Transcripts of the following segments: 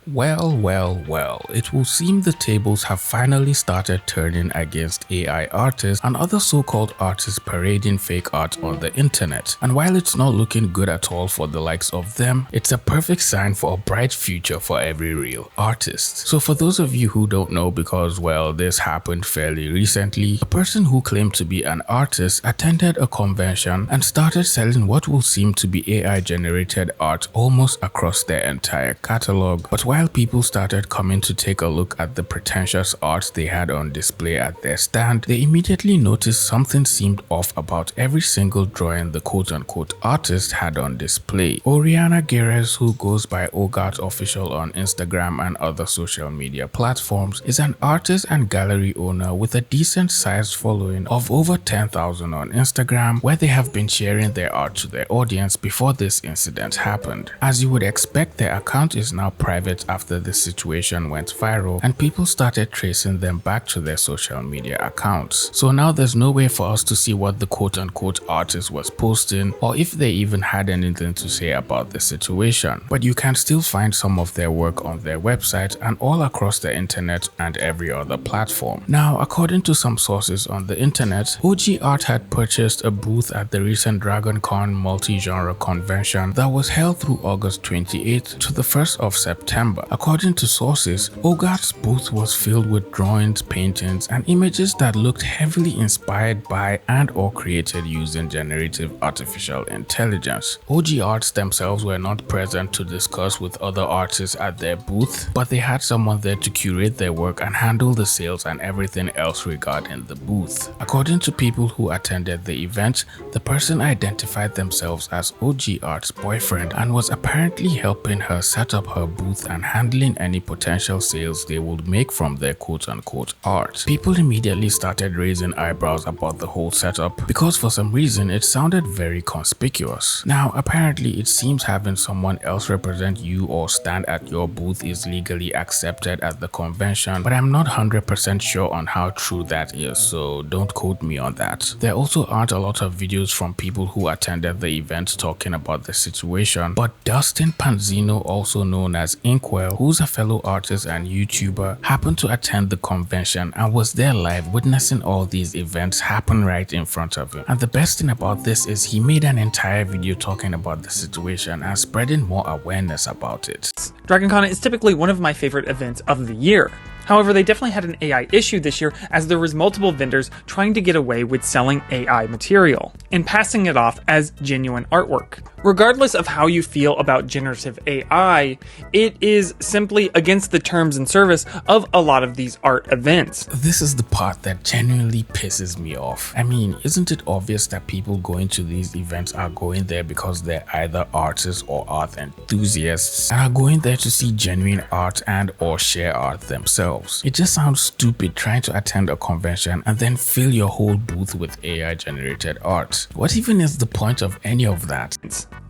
Well, it will seem the tables have finally started turning against AI artists and other so-called artists parading fake art on the internet. And while it's not looking good at all for the likes of them, it's a perfect sign for a bright future for every real artist. So for those of you who don't know, because well, this happened fairly recently, a person who claimed to be an artist attended a convention and started selling what will seem to be AI generated art almost across their entire catalog. But while people started coming to take a look at the pretentious art they had on display at their stand, they immediately noticed something seemed off about every single drawing the quote-unquote artist had on display. Oriana Guerres, who goes by Ogart Official on Instagram and other social media platforms, is an artist and gallery owner with a decent sized following of over 10,000 on Instagram, where they have been sharing their art to their audience before this incident happened. As you would expect, their account is now private after the situation went viral and people started tracing them back to their social media accounts. So now there's no way for us to see what the quote-unquote artist was posting or if they even had anything to say about the situation. But you can still find some of their work on their website and all across the internet and every other platform. Now, according to some sources on the internet, OG Art had purchased a booth at the recent DragonCon multi-genre convention that was held through August 28th to the 1st of September. According to sources, Ogart's booth was filled with drawings, paintings, and images that looked heavily inspired by and or created using generative artificial intelligence. OG Arts themselves were not present to discuss with other artists at their booth, but they had someone there to curate their work and handle the sales and everything else regarding the booth. According to people who attended the event, the person identified themselves as OG Art's boyfriend and was apparently helping her set up her booth and handling any potential sales they would make from their quote-unquote art. People immediately started raising eyebrows about the whole setup because for some reason it sounded very conspicuous. Now apparently it seems having someone else represent you or stand at your booth is legally accepted at the convention, but I'm not 100% sure on how true that is, so don't quote me on that. There also aren't a lot of videos from people who attended the event talking about the situation, but Dustin Panzino, also known as Inkwell, who's a fellow artist and YouTuber, happened to attend the convention and was there live witnessing all these events happen right in front of him. And the best thing about this is he made an entire video talking about the situation and spreading more awareness about it. DragonCon is typically one of my favorite events of the year. However, they definitely had an AI issue this year as there was multiple vendors trying to get away with selling AI material and passing it off as genuine artwork. Regardless of how you feel about generative AI, it is simply against the terms and service of a lot of these art events. This is the part that genuinely pisses me off. I mean, isn't it obvious that people going to these events are going there because they're either artists or art enthusiasts and are going there to see genuine art and or share art themselves? It just sounds stupid trying to attend a convention and then fill your whole booth with AI generated art. What even is the point of any of that?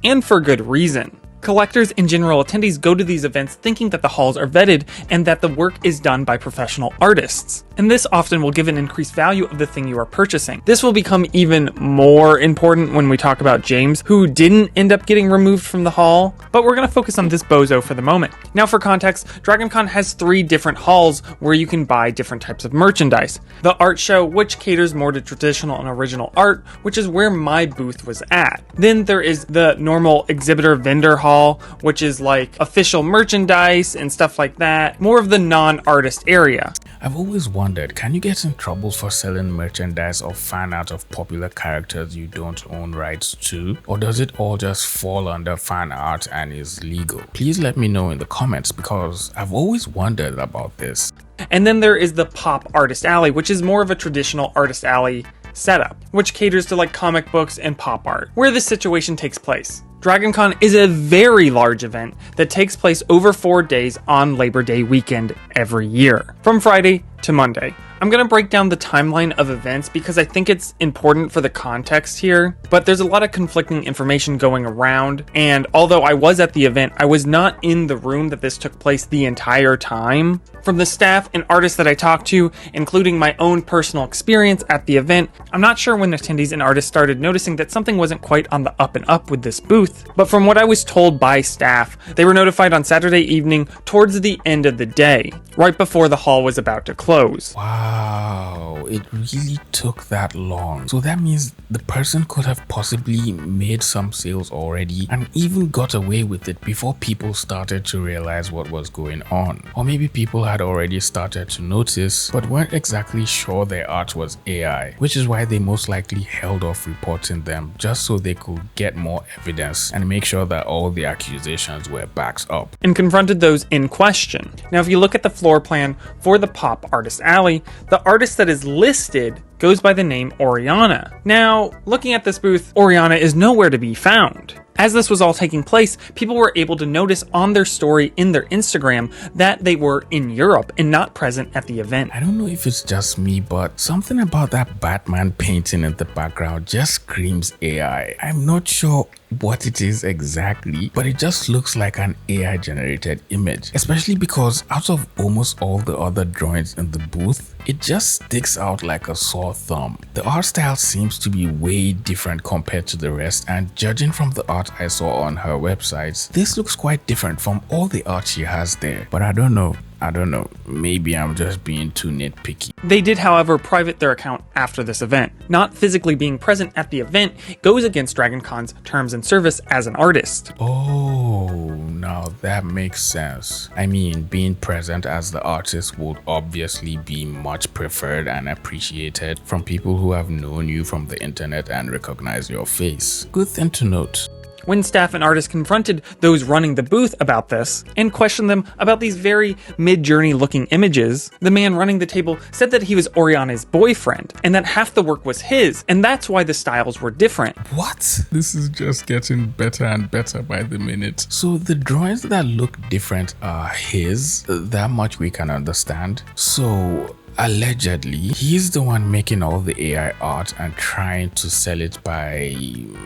And for good reason. Collectors and general attendees go to these events thinking that the halls are vetted and that the work is done by professional artists. And this often will give an increased value of the thing you are purchasing. This will become even more important when we talk about James, who didn't end up getting removed from the hall, but we're going to focus on this bozo for the moment. Now for context, DragonCon has 3 different halls where you can buy different types of merchandise. The art show, which caters more to traditional and original art, which is where my booth was at. Then there is the normal exhibitor vendor hall, which is like official merchandise and stuff like that, more of the non-artist area. I've always wondered, can you get in trouble for selling merchandise or fan art of popular characters you don't own rights to? Or does it all just fall under fan art and is legal? Please let me know in the comments because I've always wondered about this. And then there is the Pop Artist Alley, which is more of a traditional artist alley setup, which caters to like comic books and pop art, where this situation takes place. DragonCon is a very large event that takes place over 4 days on Labor Day weekend every year, from Friday to Monday. I'm going to break down the timeline of events because I think it's important for the context here, but there's a lot of conflicting information going around, and although I was at the event, I was not in the room that this took place the entire time. From the staff and artists that I talked to, including my own personal experience at the event, I'm not sure when attendees and artists started noticing that something wasn't quite on the up and up with this booth, booth. But from what I was told by staff, they were notified on Saturday evening towards the end of the day, right before the hall was about to close. Wow, it really took that long. So that means the person could have possibly made some sales already and even got away with it before people started to realize what was going on. Or maybe people had already started to notice but weren't exactly sure their art was AI, which is why they most likely held off reporting them just so they could get more evidence and make sure that all the accusations were backed up. And confronted those in question. Now, if you look at the floor plan for the Pop Artist Alley, the artist that is listed goes by the name Oriana. Now, looking at this booth, Oriana is nowhere to be found. As this was all taking place, people were able to notice on their story in their Instagram that they were in Europe and not present at the event. I don't know if it's just me, but something about that Batman painting in the background just screams AI. I'm not sure what it is exactly, but it just looks like an AI generated image, especially because out of almost all the other drawings in the booth, it just sticks out like a sore thumb. The art style seems to be way different compared to the rest, and judging from the art I saw on her websites, this looks quite different from all the art she has there. But I don't know, maybe I'm just being too nitpicky. They did, however, private their account after this event. Not physically being present at the event goes against DragonCon's terms and service as an artist. Oh, now that makes sense. I mean, being present as the artist would obviously be much preferred and appreciated from people who have known you from the internet and recognize your face. Good thing to note. When staff and artists confronted those running the booth about this and questioned them about these very mid-journey looking images, the man running the table said that he was Oriana's boyfriend and that half the work was his, and that's why the styles were different. What? This is just getting better and better by the minute. So the drawings that look different are his? That much we can understand. So allegedly, he's the one making all the AI art and trying to sell it by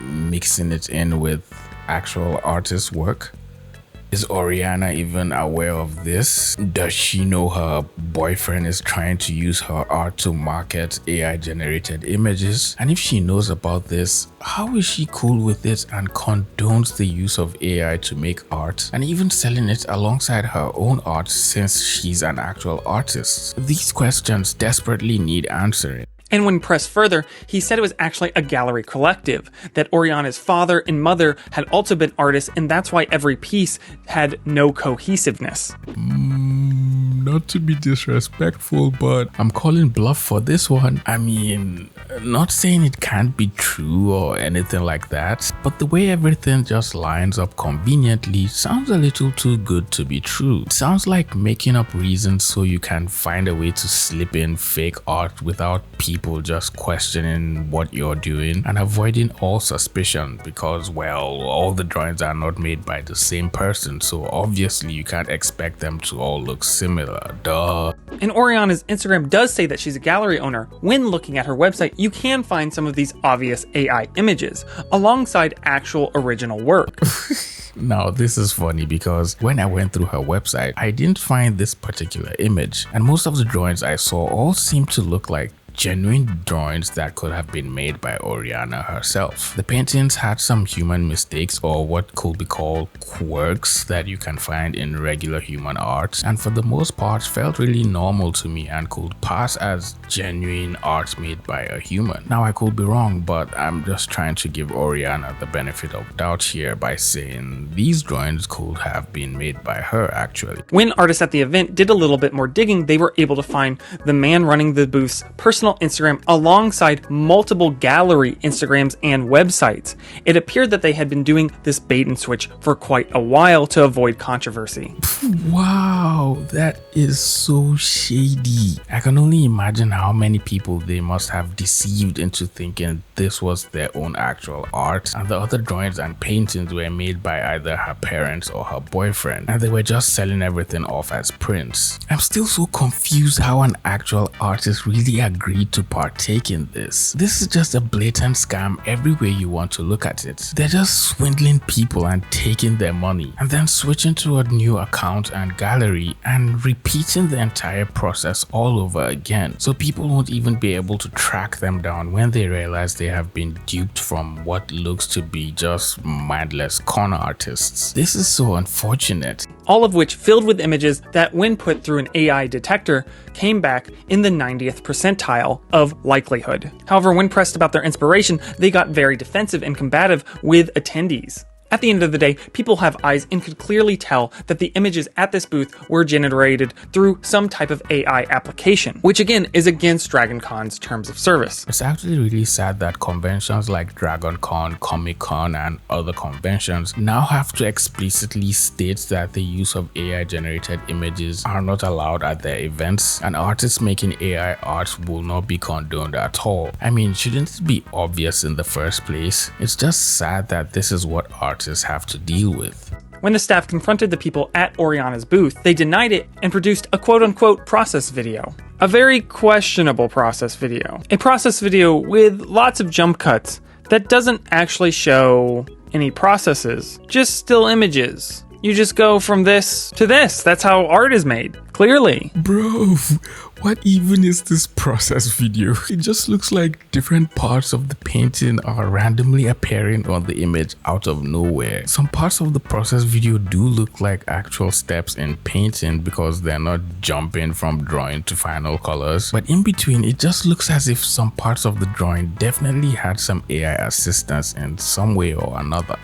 mixing it in with actual artist work. Is Oriana even aware of this? Does she know her boyfriend is trying to use her art to market AI generated images? And if she knows about this, how is she cool with it and condones the use of AI to make art and even selling it alongside her own art since she's an actual artist? These questions desperately need answering. And when pressed further, he said it was actually a gallery collective, that Oriana's father and mother had also been artists, and that's why every piece had no cohesiveness. Not to be disrespectful, but I'm calling bluff for this one. I mean, not saying it can't be true or anything like that, but the way everything just lines up conveniently sounds a little too good to be true. It sounds like making up reasons so you can find a way to slip in fake art without people just questioning what you're doing and avoiding all suspicion because, well, all the drawings are not made by the same person, so obviously you can't expect them to all look similar. Duh. And Oriana's Instagram does say that she's a gallery owner. When looking at her website, you can find some of these obvious AI images alongside actual original work. Now, this is funny because when I went through her website, I didn't find this particular image, and most of the drawings I saw all seemed to look like genuine drawings that could have been made by Oriana herself. The paintings had some human mistakes or what could be called quirks that you can find in regular human art, and for the most part felt really normal to me and could pass as genuine art made by a human. Now, I could be wrong, but I'm just trying to give Oriana the benefit of doubt here by saying these drawings could have been made by her actually. When artists at the event did a little bit more digging, they were able to find the man running the booth's personal Instagram alongside multiple gallery Instagrams and websites. It appeared that they had been doing this bait and switch for quite a while to avoid controversy. Wow, that is so shady. I can only imagine how many people they must have deceived into thinking this was their own actual art and the other drawings and paintings were made by either her parents or her boyfriend, and they were just selling everything off as prints. I'm still so confused how an actual artist really agrees agreed to partake in this. This is just a blatant scam every way you want to look at it. They're just swindling people and taking their money, and then switching to a new account and gallery and repeating the entire process all over again. So people won't even be able to track them down when they realize they have been duped from what looks to be just mindless con artists. This is so unfortunate. All of which filled with images that, when put through an AI detector, came back in the 90th percentile of likelihood. However, when pressed about their inspiration, they got very defensive and combative with attendees. At the end of the day, people have eyes and could clearly tell that the images at this booth were generated through some type of AI application, which again is against DragonCon's terms of service. It's actually really sad that conventions like DragonCon, Comic-Con, and other conventions now have to explicitly state that the use of AI-generated images are not allowed at their events, and artists making AI art will not be condoned at all. I mean, shouldn't it be obvious in the first place? It's just sad that this is what artists have to deal with. When the staff confronted the people at Oriana's booth, they denied it and produced a quote-unquote process video. A very questionable process video. A process video with lots of jump cuts that doesn't actually show any processes, just still images. You just go from this to this. That's how art is made, clearly. Bro, what even is this process video? It just looks like different parts of the painting are randomly appearing on the image out of nowhere. Some parts of the process video do look like actual steps in painting because they're not jumping from drawing to final colors. But in between, it just looks as if some parts of the drawing definitely had some AI assistance in some way or another.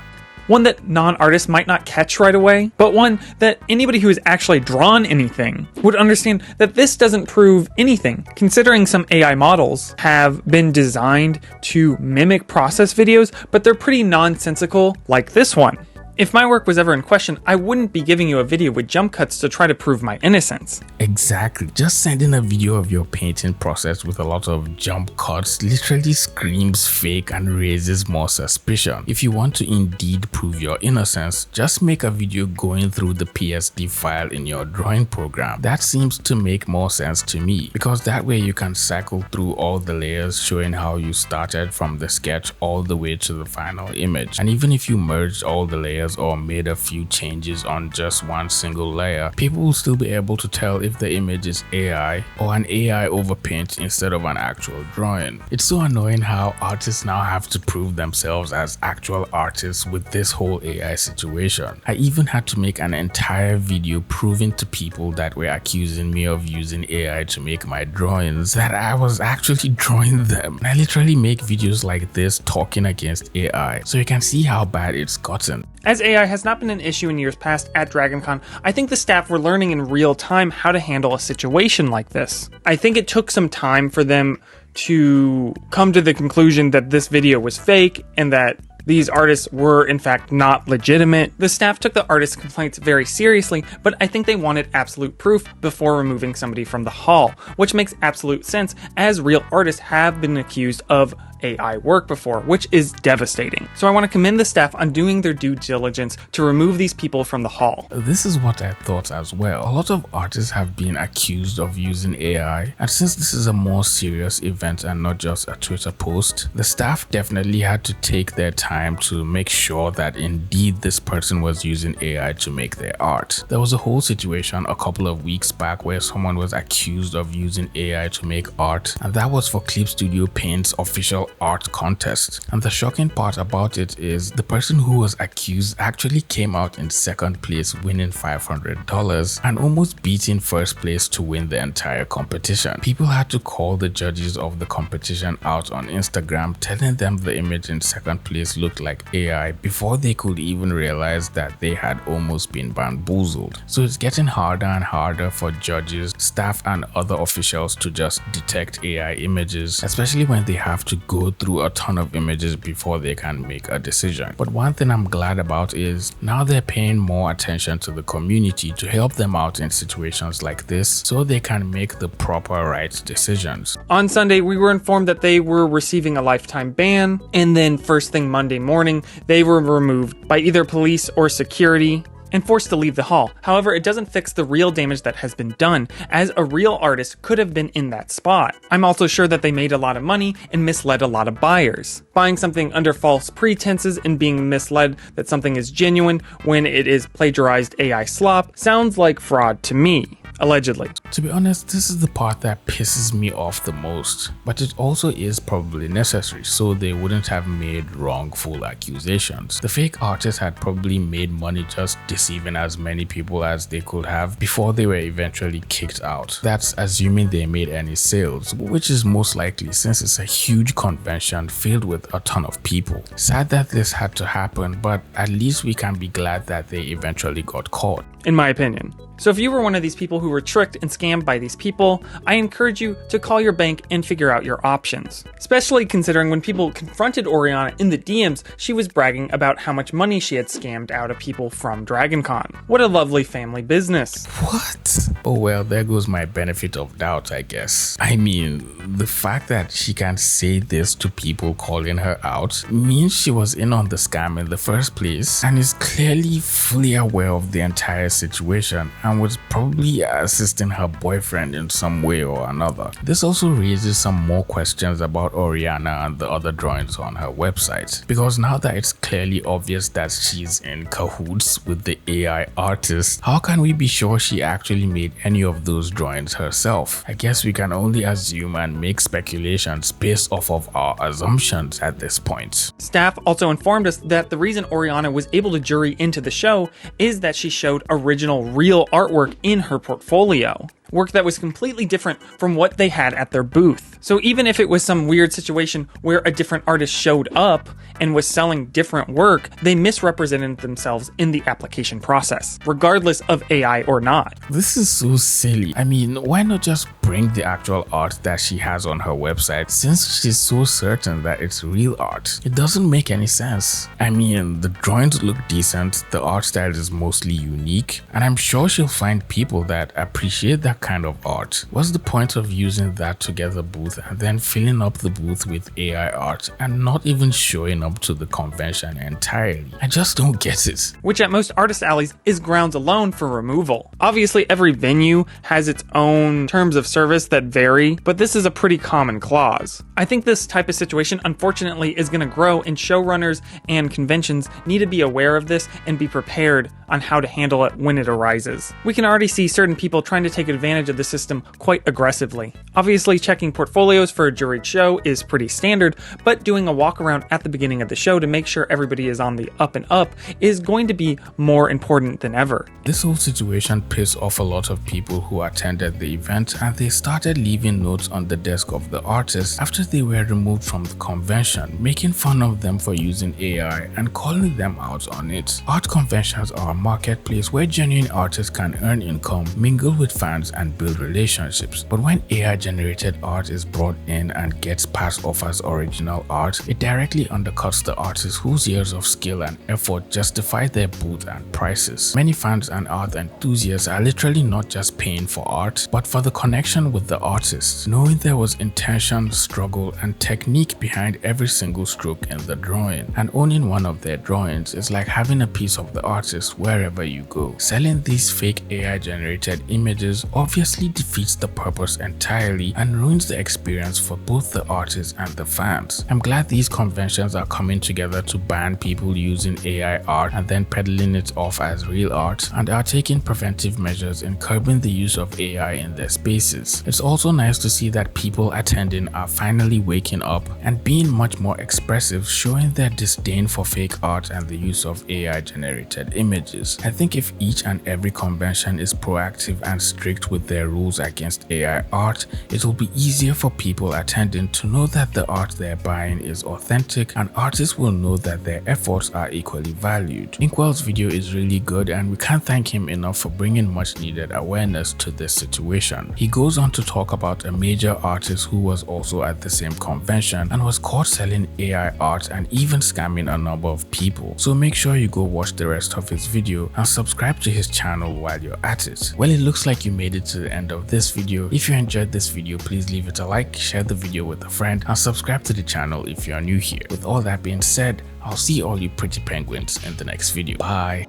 One that non-artists might not catch right away, but one that anybody who has actually drawn anything would understand that this doesn't prove anything, considering some AI models have been designed to mimic process videos, but they're pretty nonsensical, like this one. If my work was ever in question, I wouldn't be giving you a video with jump cuts to try to prove my innocence. Exactly. Just sending a video of your painting process with a lot of jump cuts literally screams fake and raises more suspicion. If you want to indeed prove your innocence, just make a video going through the PSD file in your drawing program. That seems to make more sense to me, because that way you can cycle through all the layers showing how you started from the sketch all the way to the final image. And even if you merged all the layers or made a few changes on just one single layer, people will still be able to tell if the image is AI or an AI overpaint instead of an actual drawing. It's so annoying how artists now have to prove themselves as actual artists with this whole AI situation. I even had to make an entire video proving to people that were accusing me of using AI to make my drawings that I was actually drawing them. And I literally make videos like this talking against AI, so you can see how bad it's gotten. As AI has not been an issue in years past at DragonCon, I think the staff were learning in real time how to handle a situation like this. I think it took some time for them to come to the conclusion that this video was fake and that these artists were in fact not legitimate. The staff took the artists' complaints very seriously, but I think they wanted absolute proof before removing somebody from the hall, which makes absolute sense as real artists have been accused of AI work before, which is devastating. So I want to commend the staff on doing their due diligence to remove these people from the hall. This is what I thought as well. A lot of artists have been accused of using AI, and since this is a more serious event and not just a Twitter post, the staff definitely had to take their time to make sure that indeed this person was using AI to make their art. There was a whole situation a couple of weeks back where someone was accused of using AI to make art, and that was for Clip Studio Paint's official art contest. And the shocking part about it is the person who was accused actually came out in second place, winning $500 and almost beating first place to win the entire competition. People had to call the judges of the competition out on Instagram, telling them the image in second place looked like AI before they could even realize that they had almost been bamboozled. So it's getting harder and harder for judges, staff and other officials to just detect AI images, especially when they have to go through a ton of images before they can make a decision. But one thing I'm glad about is now they're paying more attention to the community to help them out in situations like this so they can make the proper right decisions. On Sunday, we were informed that they were receiving a lifetime ban, and then first thing Monday morning, they were removed by either police or security and forced to leave the hall. However, it doesn't fix the real damage that has been done, as a real artist could have been in that spot. I'm also sure that they made a lot of money and misled a lot of buyers. Buying something under false pretenses and being misled that something is genuine when it is plagiarized AI slop sounds like fraud to me. Allegedly. To be honest, this is the part that pisses me off the most, but it also is probably necessary so they wouldn't have made wrongful accusations. The fake artists had probably made money just deceiving as many people as they could have before they were eventually kicked out. That's assuming they made any sales, which is most likely since it's a huge convention filled with a ton of people. Sad that this had to happen, but at least we can be glad that they eventually got caught. In my opinion. So if you were one of these people who were tricked and scammed by these people, I encourage you to call your bank and figure out your options. Especially considering when people confronted Oriana in the DMs, she was bragging about how much money she had scammed out of people from DragonCon. What a lovely family business. What? Oh well, there goes my benefit of doubt, I guess. I mean, the fact that she can say this to people calling her out means she was in on the scam in the first place and is clearly fully aware of the entire situation and was probably assisting her boyfriend in some way or another. This also raises some more questions about Oriana and the other drawings on her website, because now that it's clearly obvious that she's in cahoots with the AI artist, how can we be sure she actually made any of those drawings herself? I guess we can only assume and make speculations based off of our assumptions at this point. Staff also informed us that the reason Oriana was able to jury into the show is that she showed original real artwork in her portfolio. Work that was completely different from what they had at their booth. So even if it was some weird situation where a different artist showed up and was selling different work, they misrepresented themselves in the application process, regardless of AI or not. This is so silly. I mean, why not just bring the actual art that she has on her website since she's so certain that it's real art? It doesn't make any sense. I mean, the drawings look decent, the art style is mostly unique, and I'm sure she'll find people that appreciate that kind of art. What's the point of using that to get the booth and then filling up the booth with AI art and not even showing up to the convention entirely? I just don't get it. Which at most artist alleys is grounds alone for removal. Obviously every venue has its own terms of service that vary, but this is a pretty common clause. I think this type of situation unfortunately is going to grow, and showrunners and conventions need to be aware of this and be prepared on how to handle it when it arises. We can already see certain people trying to take advantage of the system quite aggressively. Obviously, checking portfolios for a juried show is pretty standard, but doing a walk around at the beginning of the show to make sure everybody is on the up and up is going to be more important than ever. This whole situation pissed off a lot of people who attended the event, and they started leaving notes on the desk of the artists after they were removed from the convention, making fun of them for using AI and calling them out on it. Art conventions are a marketplace where genuine artists can earn income, mingle with fans, and build relationships. But when AI generated art is brought in and gets passed off as original art, it directly undercuts the artists whose years of skill and effort justify their booth and prices. Many fans and art enthusiasts are literally not just paying for art, but for the connection with the artist, knowing there was intention, struggle, and technique behind every single stroke in the drawing. And owning one of their drawings is like having a piece of the artist wherever you go. Selling these fake AI generated images obviously defeats the purpose entirely and ruins the experience for both the artists and the fans. I'm glad these conventions are coming together to ban people using AI art and then peddling it off as real art, and are taking preventive measures in curbing the use of AI in their spaces. It's also nice to see that people attending are finally waking up and being much more expressive, showing their disdain for fake art and the use of AI generated images. I think if each and every convention is proactive and strict with their rules against AI art, it will be easier for people attending to know that the art they're buying is authentic, and artists will know that their efforts are equally valued. Inkwell's video is really good, and we can't thank him enough for bringing much needed awareness to this situation. He goes on to talk about a major artist who was also at the same convention and was caught selling AI art and even scamming a number of people. So make sure you go watch the rest of his video and subscribe to his channel while you're at it. Well, it looks like you made it to the end of this video. If you enjoyed this video, please leave it a like, share the video with a friend, and subscribe to the channel if you are new here. With all that being said, I'll see all you pretty penguins in the next video. Bye.